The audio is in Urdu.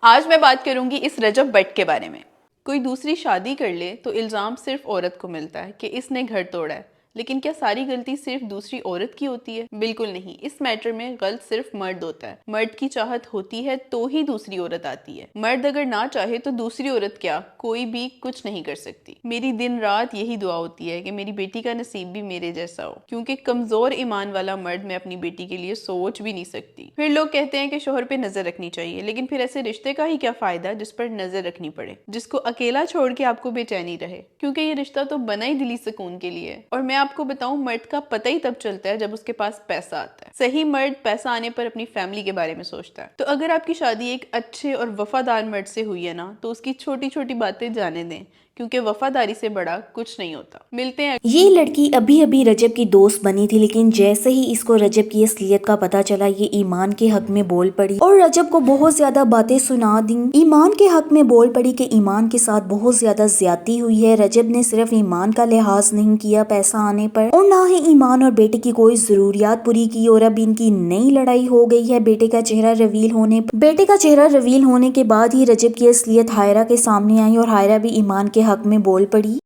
آج میں بات کروں گی اس رجب بٹ کے بارے میں۔ کوئی دوسری شادی کر لے تو الزام صرف عورت کو ملتا ہے کہ اس نے گھر توڑا ہے، لیکن کیا ساری غلطی صرف دوسری عورت کی ہوتی ہے؟ بالکل نہیں، اس میٹر میں غلط صرف مرد ہوتا ہے۔ مرد کی چاہت ہوتی ہے تو ہی دوسری عورت آتی ہے۔ مرد اگر نہ چاہے تو دوسری عورت کیا، کوئی بھی کچھ نہیں کر سکتی۔ میری دن رات یہی دعا ہوتی ہے کہ میری بیٹی کا نصیب بھی میرے جیسا ہو، کیونکہ کمزور ایمان والا مرد میں اپنی بیٹی کے لیے سوچ بھی نہیں سکتی۔ پھر لوگ کہتے ہیں کہ شوہر پہ نظر رکھنی چاہیے، لیکن پھر ایسے رشتے کا ہی کیا فائدہ جس پر نظر رکھنی پڑے، جس کو اکیلا چھوڑ کے آپ کو بے چینی رہے، کیونکہ یہ رشتہ تو بنا ہی دلی سکون کے لیے۔ اور میں آپ کو بتاؤں، مرد کا پتہ ہی تب چلتا ہے جب اس کے پاس پیسہ آتا ہے۔ صحیح مرد پیسہ آنے پر اپنی فیملی کے بارے میں سوچتا ہے۔ تو اگر آپ کی شادی ایک اچھے اور وفادار مرد سے ہوئی ہے نا، تو اس کی چھوٹی چھوٹی باتیں جانے دیں، کیونکہ وفاداری سے بڑا کچھ نہیں ہوتا۔ ملتے ہیں۔ یہ لڑکی ابھی ابھی رجب کی دوست بنی تھی، لیکن جیسے ہی اس کو رجب کی اصلیت کا پتہ چلا، یہ ایمان کے حق میں بول پڑی اور رجب کو بہت زیادہ باتیں سنا دیں۔ ایمان کے حق میں بول پڑی کہ ایمان کے ساتھ بہت زیادہ زیادتی ہوئی ہے۔ رجب نے صرف ایمان کا لحاظ نہیں کیا پیسہ آنے پر، اور نہ ہی ایمان اور بیٹے کی کوئی ضروریات پوری کی، اور اب ان کی نئی لڑائی ہو گئی ہے بیٹے کا چہرہ ریویل ہونے کے بعد ہی رجب کی اصلیت ہائرہ کے سامنے آئی، اور ہائرہ بھی ایمان کے حق میں بول پڑی۔